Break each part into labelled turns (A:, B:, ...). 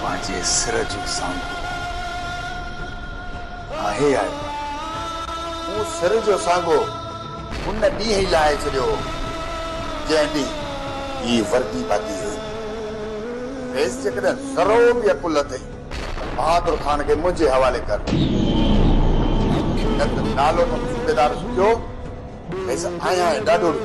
A: पांचे सिर जो सांगो आहे आयो वो सिर जो सांगो उन डी ही लाए छड़ियो जेंडी ये वर्दी बाती हुई रेस जकड़ा जरो भी अकुल थे बहादुर खान के मुझे हवाले कर नालो तो सूबेदार सुठो ऐसा आया है डाडो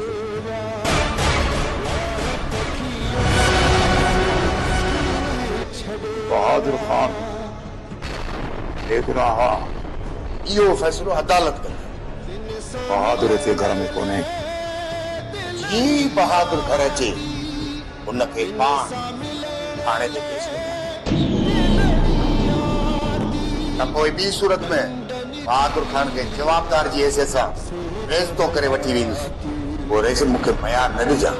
A: बहादुर खान देखना हा यो फैसलो अदालत कर बहादुर के घर में कोने जी बहादुर घर अचे उनके पान थाने ते केस न कोई भी सूरत में बहादुर खान के जवाबदार जी ऐसे सा रेस तो करे वठी वी वो रेस मुखे बयान न दिजा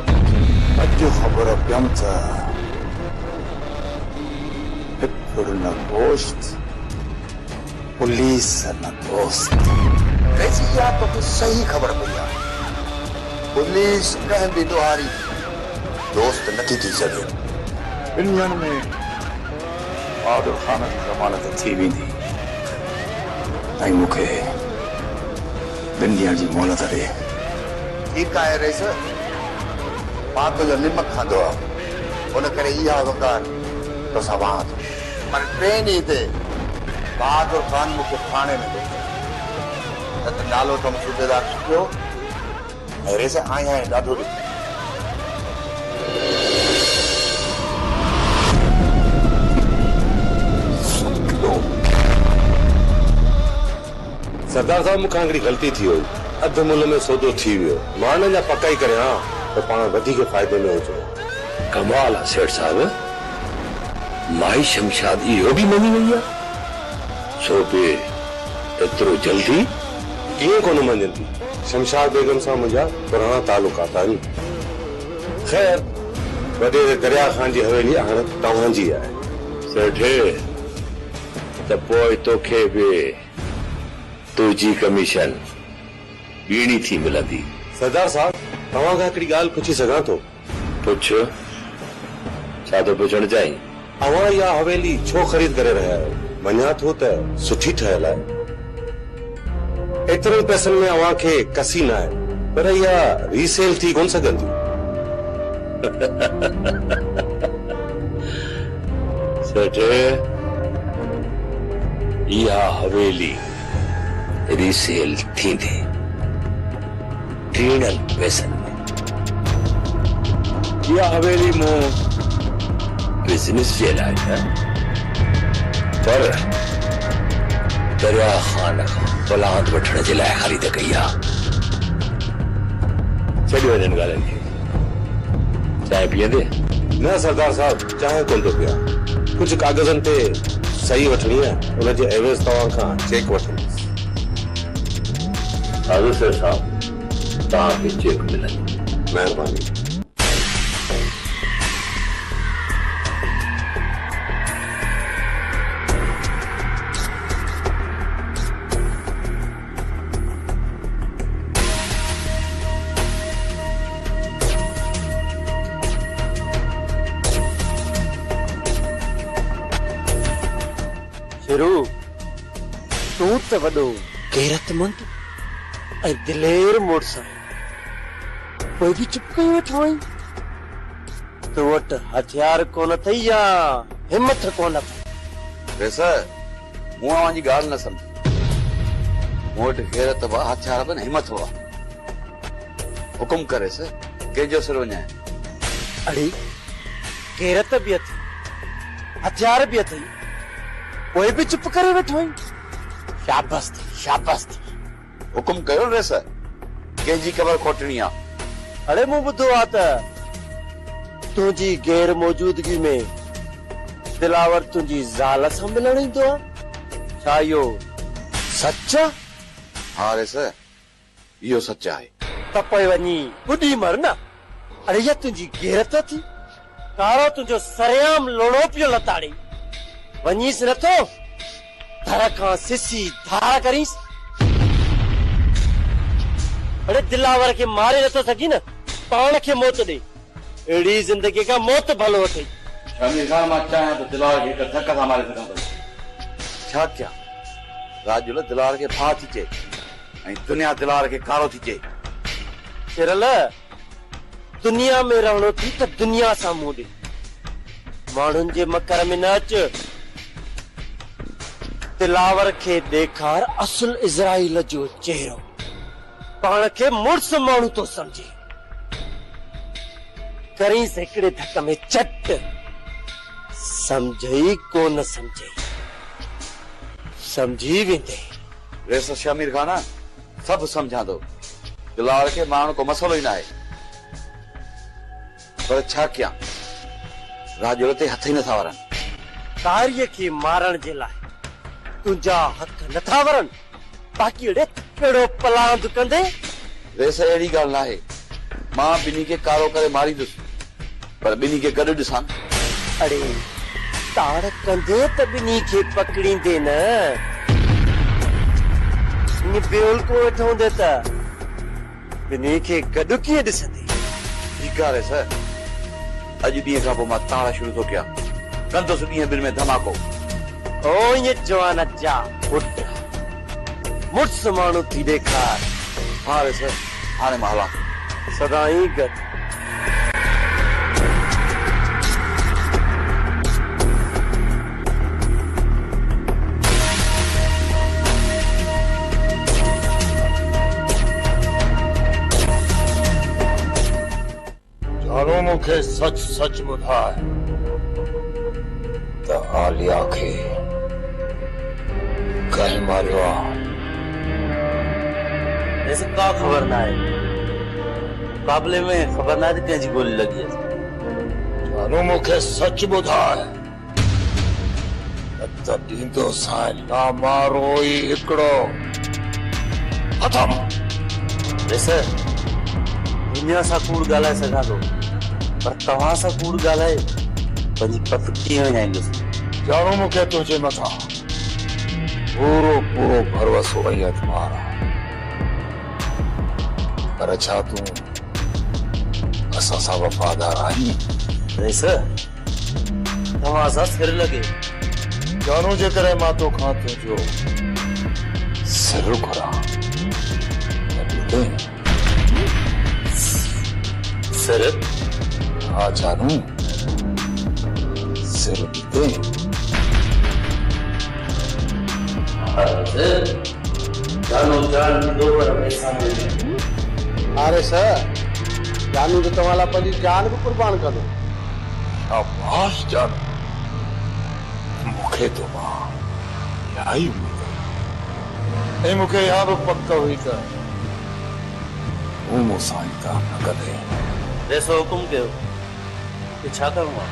A: अजो खबर पियम था न दोस्त पुलिस न दोस्त ऐसी या तो सही खबर भैया पुलिस कह भी दोहारी दोस्त नथी थी सके दुनिया में बहादुर खान की जमानत थी भी थी आई मुखे दुनिया जी मोहलत दे ठीक है रेस मां तो जो निमक खादो उन करे इहा वकार तो सवाद पर ट्रेन ही थे बहादुर खान मुखे थाने में दे त नालो तुम सूबेदार सुठो मेरे से आया है डाडो
B: सरदार साहब मुखां हिकिड़ी ग़लती थी हुई अधु मुल्ह में सौदो थी वियो मां हिन जा पका ई करे हां त पाण वधीक फ़ाइदे में हुजो
C: कमाल आहे सेठ साहब माई शमशाद इहो बि मञी वई आहे छो बि एतिरो जल्दी
B: कीअं कोन मञंदी शमशाद बेगम सां मुंहिंजा पुराणा तालुकात आहिनि ख़ैर वॾे दरिया खान जी हवेली हाणे तव्हांजी आहे
C: सेठ त पोइ तोखे बि तुंहिंजी कमीशन ॿीणी थी मिलंदी
B: सरदार साहब तव्हां खां हिकिड़ी ॻाल्हि पुछी सघां थो
C: पुछ छा थो पुछण चाहीं
B: अवां इहा हवेली छो ख़रीद करे रहिया आहियो मञा थो त सुठी ठहियल आहे एतिरनि पैसनि में अवां खे कसी न आहे पर इहा रीसेल थी कोन सघंदी
C: सेठ इहा हवेली रीसेल थींदी टीणनि पैसनि में इहा हवेली मूं बिजनेस जे लाइ न पर दरिया खान खां औलाद वठण जे लाइ ख़रीद कई आहे छॾियो हिननि ॻाल्हियुनि खे चांहि पीअंदे
B: न सरदार साहब चाहे कोन थो पिया कुझु कागज़नि ते सही वठणी आहे उनजे एवज़ तव्हां खां चेक वठंदुसि
C: हाज़िर सेठ साहब तव्हांखे चेक मिलंदी
B: महिरबानी
D: शेरू तू त वॾो गैरतमंद ऐं दिलेर मुड़स कोई बि चुप कयो वेठो आहीं तो वटि हथियार कोन अथई या हिम्मत कोन अथई
E: वैसे मूं अवां जी ॻाल्हि न सम्झी मूं वटि गैरत हुआ हथियार बि हिम्मत हुआ हुकुम करेस कंहिंजो सिर वञाए
D: अड़ी गैरत बि अथई हथियार बि अथई कोई भी चुप करे वेठो आहीं शाबाश थी
E: हुकुम कयो रेस कंहिंजी ख़बर खोटणी आहे
D: अरे मूं ॿुधो आहे त तुंहिंजी गैर मौजूदगी में दिलावर तुंहिंजी ज़ाल सां मिलण ईंदो आहे छा इहो सच आहे
E: हाँ रेस इहो सच आहे
D: त पोइ वञी ॿुधी मर न अरे इहा तुंहिंजी गैरत थी कारो तुंहिंजो सरेआम लोड़ो पियो लताड़ी वञीस नथो धर खां सिसी धार करीस अरे दिलावर के मारे नथो सकी न पाण खे मौत ॾे अहिड़ी जिंदगी का मौत भलो वठे
E: शामिर खान मां चाहियां त दिलार खे हिकु धक सां मारे सघां थो। छा कयां? राजुल दिलार खे भाउ थी चए ऐं दुनिया दिलार खे कारो थी चए।
D: चिरल दुनिया में रहणो थी त दुनिया सां मुंहुं ॾे, माण्हुनि जे मकर में न अच। दिलावर खे ॾेखार असुल इज़राइल जो चेहरो, पाण खे मुड़स माण्हू तो समझे। करींसि हिकिड़े धक में चट, समझई कोन समझई, समझी वेंदे।
E: वेस शामिर खान सभु सम्झां थो, दिलार खे माण्हू को मसलो ई न आहे, पर छा कयां राजुल ते हथ ई नथा वरनि।
D: तारीअ खे मारण जे लाइ तुंहिंजा हथ नथा वरनि, बाक़ी अड़े कहिड़ो पलांद कंदे।
E: वैसे अहिड़ी ॻाल्हि न आहे, मां ॿिन्ही खे कारो करे मारींदुसि, पर ॿिन्ही खे गॾु ॾिसां।
D: अड़े ताड़ कंदे त ॿिन्ही खे पकड़ींदे न, ईअं बेउल को वेठो हूंदे त ॿिन्ही खे गॾु कीअं ॾिसंदे।
E: ठीकु आहे सर, अॼु ॾींहं खां पोइ मां ताड़ शुरू थो कयां, कंदुसि ॾींहं ॿिनि में धमाको।
D: ओ ईअं जवान जा पुट मुड़स माण्हू थी ॾेखार।
E: हा रे सर, हाणे मां हलां।
D: सदाई गॾु।
A: जानो मूंखे सच सच ॿुधाए त आलिया खे कंहिं मारियो आहे?
D: ऐसे का खबर ना है, मुकाबले में खबर ना है कंहिंजी गोली लगी है।
A: जानो मूंखे सच ॿुधाए त ॾींदो साईं ना मारो ई हिकिड़ो खत्म।
D: वैसे दुनिया सां कूड़ ॻाल्हाए सघां थो, पर तव्हां सां कूड़ ॻाल्हाए पंहिंजी पत कीअं विञाईंदुसि।
A: जानो मूंखे तुंहिंजे मथां पूरो पूरो भरोसो ऐं एतमार आहे, पर छा तूं असां सां वफ़ादार आहीं?
D: वैसे तव्हां सां सिर लॻे।
A: जानो जे करे मां तोखां तुंहिंजो सिर घुरां,
D: सिर?
A: हाँ जानू, सिर दे।
D: जानो जान दो पर हमेशा में।
F: अरे सर, जानू तो तव्हां पंहिंजी जान भी कुर्बान कर दो।
A: शाबाश जानू, मूंखे तो मां इहा ई उम्मीद हुई, ऐं मूंखे इहा बि पक हुई त तूं मूंसां इंतज़ाम न कंदे।
D: वैसो हुकुम कयो कि छा करूं मां?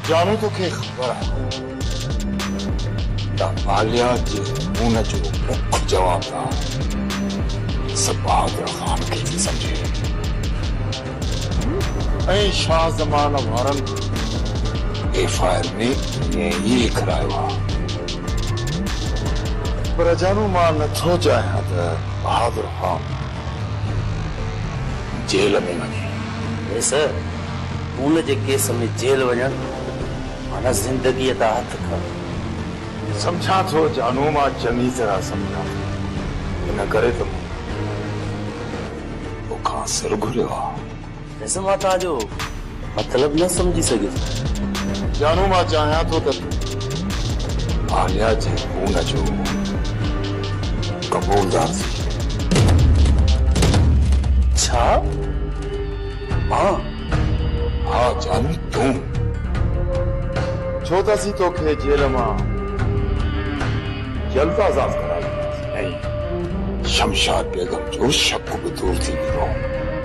A: जानू तोखे ख़बर आहे त आलिया जे खून जो मुख्य जवाबदार बहादुर ख़ान खे थी सम्झे, ऐं शाह ज़मान वारनि एफआईआर में ईअं ई लिखायो आहे। पर जानू मां नथो चाहियां त बहादुर ख़ान जेल में वञे।
D: वैसे खून जे केस में जेल वञण माना ज़िंदगीअ ता हथ खण।
A: समझा थो जानू, मां चङी तरह समझा, इन करे त तोखां सिर घुरियो आहे।
D: वैसे मां तव्हांजो मतलब न समझी सघियुसि।
A: जानू मां चाहियां थो त आलिया जे खून जो कबूलदार थी।
D: छा? मां?
A: हाँ जानू, तूं छो त असीं तोखे जेल मां जल्द आज़ाद कराईंदासीं ऐं शमशाद बेगम जो शक बि दूर थी वेंदो।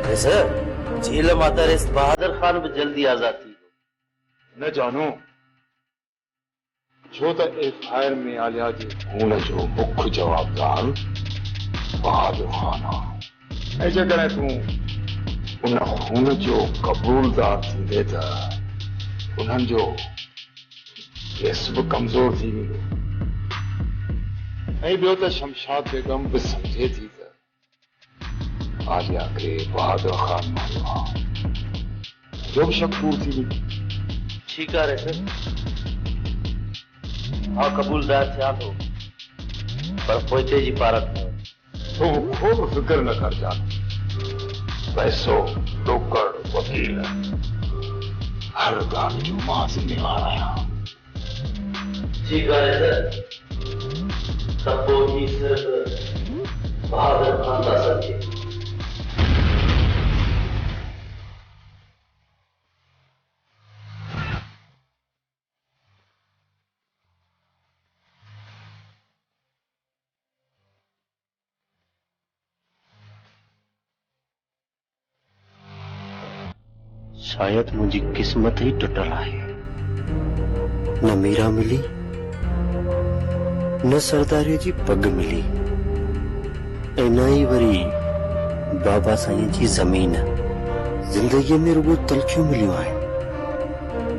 D: वैसे जेल मां त रेस बहादुर खान भी जल्दी आजाद थी वियो।
A: न जानू, छो त एफआईआर में आलिया जे खून जो मुख्य जवाबदार बहादुर खान आहे, ऐं जेकॾहिं तूं उन खून जो कबूलदार थींदे त उन्हनि जो केस बि कमज़ोर थी वेंदो, ऐं ॿियो त शमशाद बेगम बि सम्झे थी त आलिया खे बहादुर खान मारियो आहे, जो बि शक दूर थी वेंदो।
D: स्वीकार है सर। हाँ कबूलदार थिया तो पर पोइते जी पारत है।
G: तो खूब फिक्र न कर जा, पैसो टोकर वकील हर ॻाल्हि जो मां ज़िम्मेवार आहियां।
D: स्वीकार है सर। सब ही सिर्फ बहादुर खान का सत्य। शायद मुझी किस्मत ही टुटल है। न मीरा मिली न सरदारी जी पग मिली, ऐं न ई वरी बाबा साईं जी ज़मीन। जिंदगीअ में रुगो तलखियूं मिलियूं आहिनि।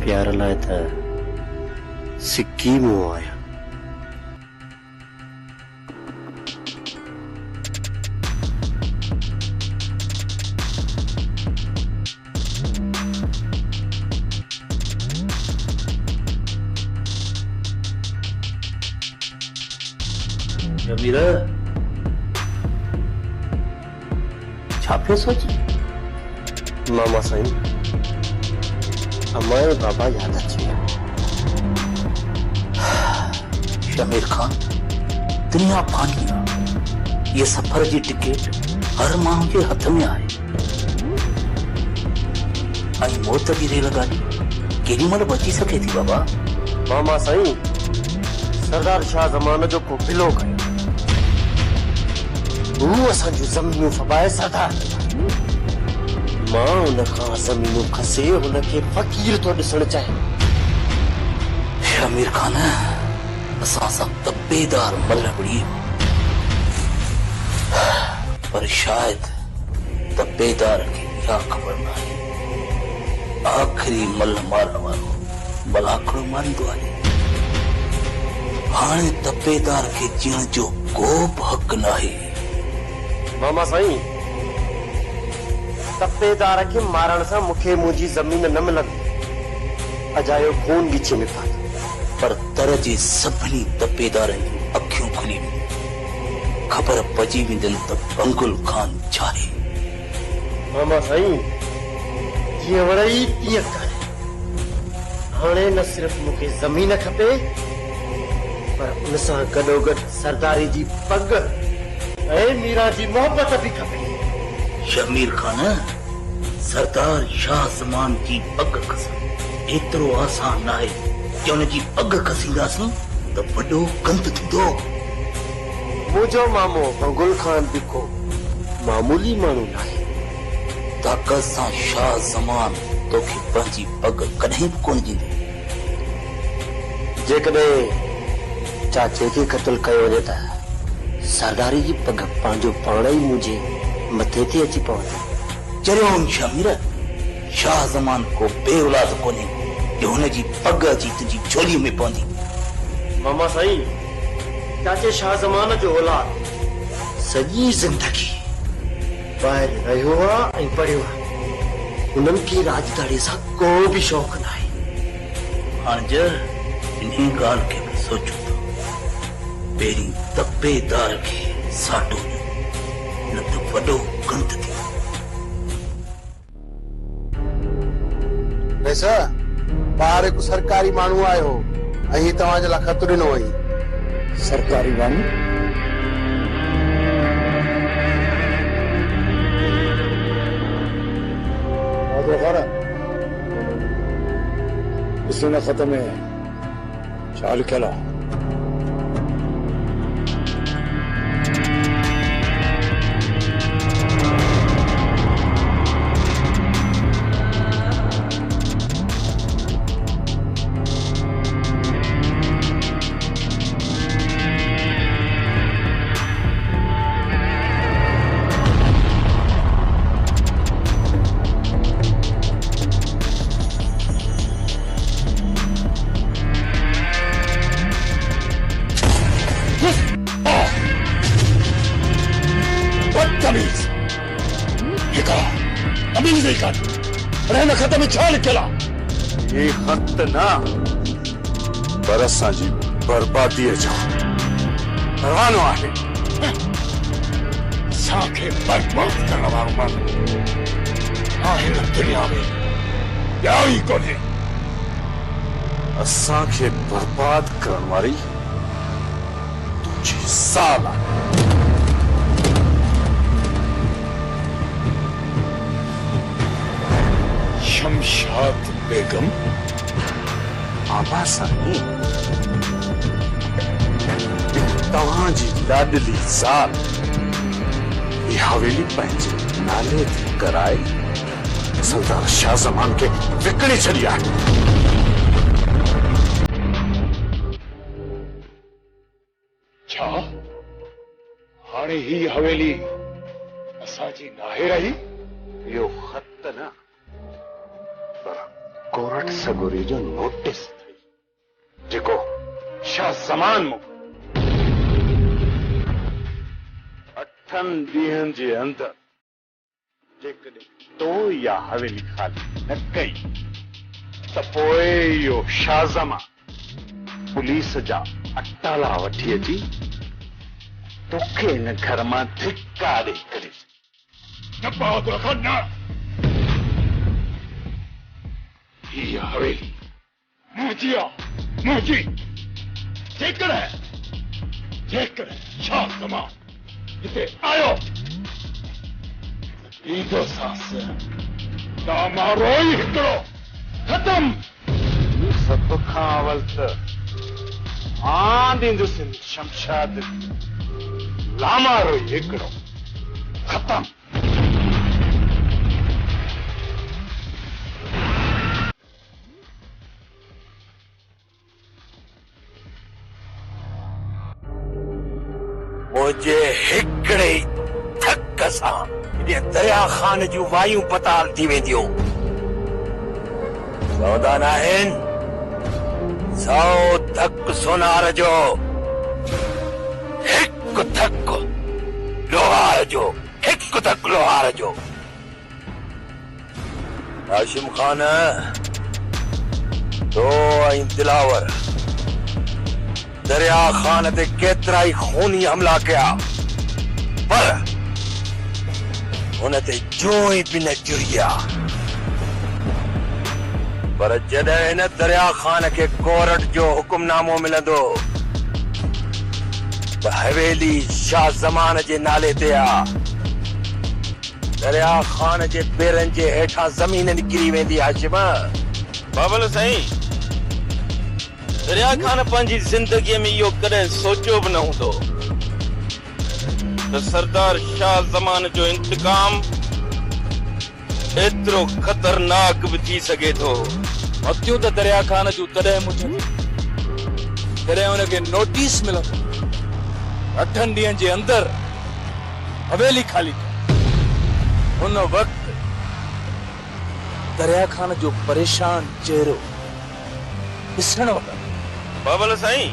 D: प्यार लाइ त सिक्की मुंहुं आहियां। मीरा छापे सोची मामा साईं हमारे बाबा याद अची विया। शमीर खान दुनिया फानी आहे। ये सफर जी टिकट हर माण्हू जे हथ में आहे। ऐं मौत जी रेलगाड़ी केॾी महिल बची सघे थी बाबा। मामा साईं सरदार शाह ज़मान जो को बिलो कयो। वो असांजूं ज़मीनूं फबाए सरदार। मां उन खां ज़मीनूं खसे हुनखे फ़कीर थो ॾिसणु चाहे। शमीर खान असां सां तबेदार मल उड़ी, पर शायद तबेदार खे इहा ख़बर न आहे आख़िरी मल मारण वारो मलाखड़ो मारींदो आहे। हाणे तबेदार खे जीअण जो को बि हक़ न आहे। मामा साईं तबेदार खे मारण सां मूंखे मुंहिंजी ज़मीन न मिलंदी। अजायो खून ॻिचे में पातो, पर दर जे सभिनी तबेदारनि जूं अखियूं खुली वेंदियूं। ख़बर पइजी वेंदनि त बंगुल खान छा आहे। मामा साईं जीअं वरई तीअं कर। हाणे न सिर्फ़ मूंखे ज़मीन खपे, पर उन सां गॾोगॾु सरदारी जी पग ऐं मीरा जी मोहबत भी खपे। शमीर खान सरदार शाह ज़मान जी पग खसण एतिरो आसान न आहे कि उन जी पग खसींदासीं त वॾो गंद थींदो। मुंहिंजो मामो बंगुल खान बि को मामूली माण्हू न आहे। ताक़त सां शाह ज़मान तोखे पंहिंजी पग कॾहिं बि कोन ॾींदो। जेकॾहिं चाचे खे क़त्ल कयो वञे त सरदारी जी पग पंहिंजो पाण ई मुंहिंजे मथे ते अची पवंदी। चरियों शमीर शाह ज़मान को बे औलाद कोन्हे जो हुनजी पग अची तुंहिंजी झोलीअ में पवंदी। मामा साईं चाचे शाह ज़मान जो औलाद सॼी ज़िंदगी ॿाहिरि रहियो आहे ऐं पढ़ियो आहे। हुननि खे राजदाड़ीअ सां को बि शौक़ु न आहे। हाणे इन ॻाल्हि खे बि सोचो था। पहिरीं तबेदार खे साटो न त वॾो गंद थी।
F: वैसा ॿाहिरि हिकु सरकारी माण्हू आयो ऐं हीउ तव्हांजे लाइ ख़त ॾिनो हुई।
G: सरकारी माण्हू ॾिसो ख़त में छा लिखियल आहे।
B: ये खत ना पर असांजी बर्बादीअ जो परवानो आहे।
G: असांखे बर्बाद करण वारो माण्हू हिन दुनिया में ॿिया ई कोन्हे।
B: असांखे बर्बाद करण वारी तुंहिंजी ज़ाल आहे।
G: शमशाद बेगम।
B: आबा साईं, तव्हांजी लाडली ज़ाल ये हवेली पंहिंजे नाले ते कराए सरदार शाह ज़मान खे विकिणे छॾी आहे।
G: छा हाणे ही हवेली असांजी नाहे रही?
B: इहो ख़त न पर कोर्ट सगोरी जो नोटिस अथई जेको शाह ज़मान मूं 8 ॾींहनि जे अंदर जेकॾहिं तो या हवेली खाली न कई त पोइ इहो शाह ज़मान पुलिस जा अटाला वठी अची तोखे हिन घर मां धिक्का ॾेई करे
G: न बहादुर खान न। ही हवेली मुंहिंजी आहे, मुंहिंजी। जेकॾहिं शाह ज़मान हिते आयो ईंदो सांस ता मारो ई हिकिड़ो ख़तम।
B: सभ खां अवल त आं ॾींदुसि शमशाद लामारो ई हिकिड़ो ख़तम।
C: मुझे हिकड़े थक सां ये दरिया खान जूं वायूं पताल थी वेंदियूं। सौदा नाहिन 100 थक सोनार जो, हिकु थक लोहार जो, हिकु थक लोहार जो। हाशिम खान तो ऐं दिलावर दरिया खान ते केतिरा ई खूनी हमला कया पर हुन ते जोई बि न जुरिया। पर जॾहिं हिन दरिया खान खे कोर्ट जो हुकुमनामो मिलंदो त हवेली शाह ज़मान जे नाले ते आ। दरिया खान जे पेरनि जे हेठां ज़मीन निकिरी वेंदी। हाशिम
H: बाबल साईं, दरिया खान पंहिंजी ज़िंदगीअ में इहो कॾहिं सोचियो बि न हूंदो त सरदार शाह ज़मान जो इंतकाम एतिरो ख़तरनाक बि थी सघे थो।
I: मतियूं त दरिया खान जूं तॾहिं मुझनि जॾहिं हुनखे नोटिस मिलंदो 8 ॾींहनि जे अंदर हवेली खाली हुन वक़्तु दरिया खान जो परेशान चेहरो ॾिसण वक़्तु
H: बाबल साईं,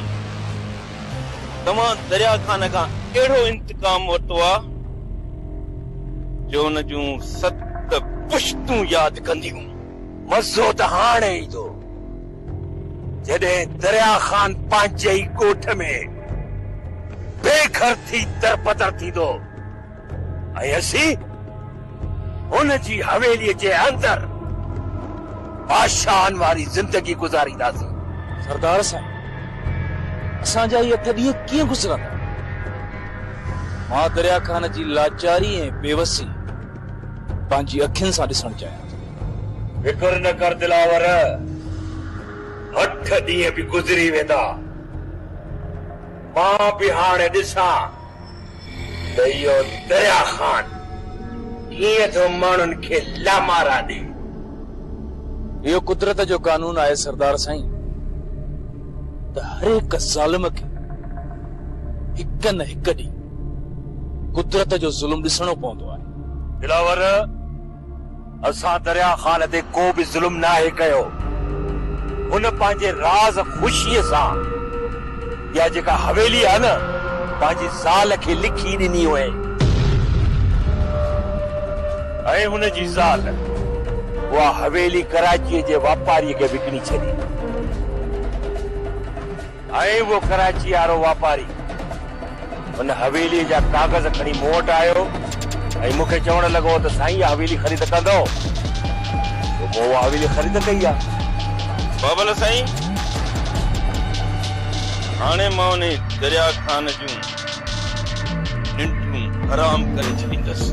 H: तव्हां दरिया खान खां अहिड़ो इंतकाम वरितो आहे जो हुन जूं 7 पुश्तूं यादि कंदियूं।
C: मज़ो त हाणे ईंदो जॾहिं दरिया खान पंहिंजे ई ॻोठ में बेघर थी दरपदर थींदो ऐं असीं हुन जी हवेलीअ जे अंदर बादशाहनि वारी ज़िंदगी गुज़ारींदासीं।
I: सरदार साईं, असांजा इहे 8 ॾींहं कीअं गुज़रंदा? मां दरिया खान जी लाचारी ऐं बेवसी पंहिंजी अखियुनि सां ॾिसणु चाहियां थो।
C: फिकर न कर दिलावर, 8 ॾींहं बि गुज़री वेंदा। मां बि हाणे ॾिसां त इहो दरिया खान कीअं थो माण्हुनि खे लामारा ॾे।
I: इहो कुदरत जो कानून आहे सरदार साईं त हर हिक ज़ालिम खे हिक न हिक ॾींहुं कुदरत जो ज़ुल्म ॾिसणो पवंदो आहे।
C: दिलावर, असां दरिया खान ते को बि ज़ुल्म नाहे कयो। हुन पंहिंजे राज़ ख़ुशीअ सां या जेका हवेली आहे न पंहिंजी ज़ाल खे लिखी ॾिनी हुई ऐं हुन जी ज़ाल उहा हवेली कराची जे वापारी के विकणी छॾी ऐं वो कराची वारो वापारी उन हवेली जा कागज़ खणी मूं वटि आयो ऐं मूंखे चवण लॻो त साईं इहा हवेली ख़रीद कंदो पोइ उहा हवेली ख़रीद कई आहे
H: बाबल साईं हाणे मां उन दरिया खान जूं निंडियूं हराम करे छॾींदसि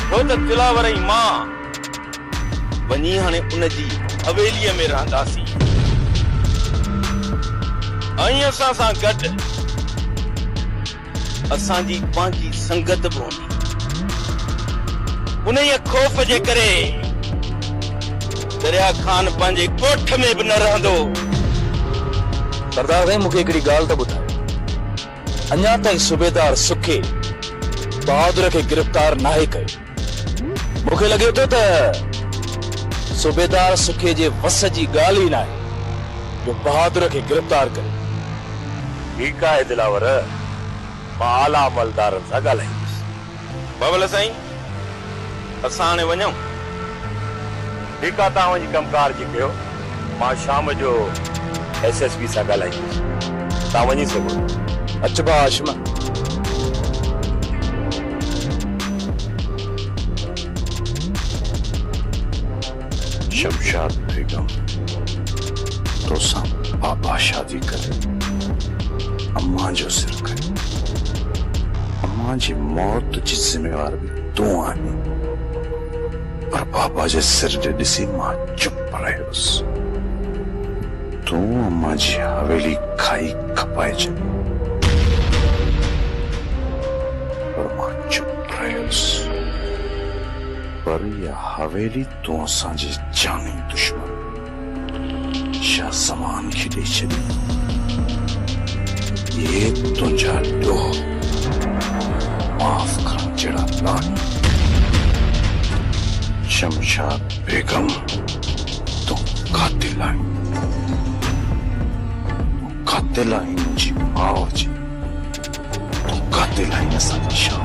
H: छो त दिलावर ई मां वञी हाणे उन जी हवेलीअ में रहंदासीं ऐं असां सां गॾु असांजी पंहिंजी संगत बि हूंदी उन खौफ़ जे करे दरिया खान पंहिंजे ॻोठ में बि न रहंदो
I: सरदार साईं मूंखे हिकिड़ी ॻाल्हि त ॿुधायो अञा ताईं सूबेदार सुखे बहादुर खे गिरफ़्तार नाहे कयो मूंखे लॻे थो त सूबेदार सुखे जे वस जी ॻाल्हि ई नाहे जो बहादुर खे गिरफ़्तार करे
C: ठीकु आहे दिलावर मां आला अमलदारनि सां ॻाल्हाईंदुसि
H: बाबल साईं असां हाणे वञूं
C: ठीकु आहे तव्हां वञी कमकार जी कयो मां शाम जो SSP सां ॻाल्हाईंदुसि तव्हां वञी सघो
I: अचबा आशमा
G: शमशाद बेगम तो सां बाबा शादी करे अम्मा जो सिर करे अम्मा जी मौत जी जिम्मेवार भी तूं आहीं पर बाबा जे सिर जे ॾिसी मां चुप रहियुसि तूं अम्मा जी हवेली खाई खपाए छॾी पर मां चुप रहियुसि पर इहा हवेली तूं असांजे जानी दुश्मन शाह ज़मान खे ॾेई छॾी ये तुंहिंजा ॾोह माफ़ करण जहिड़ा नाहे शमशाद बेगम तूं कातिल आहीं मुंहिंजी माउ जी तूं कातिल आहीं असांजी शाह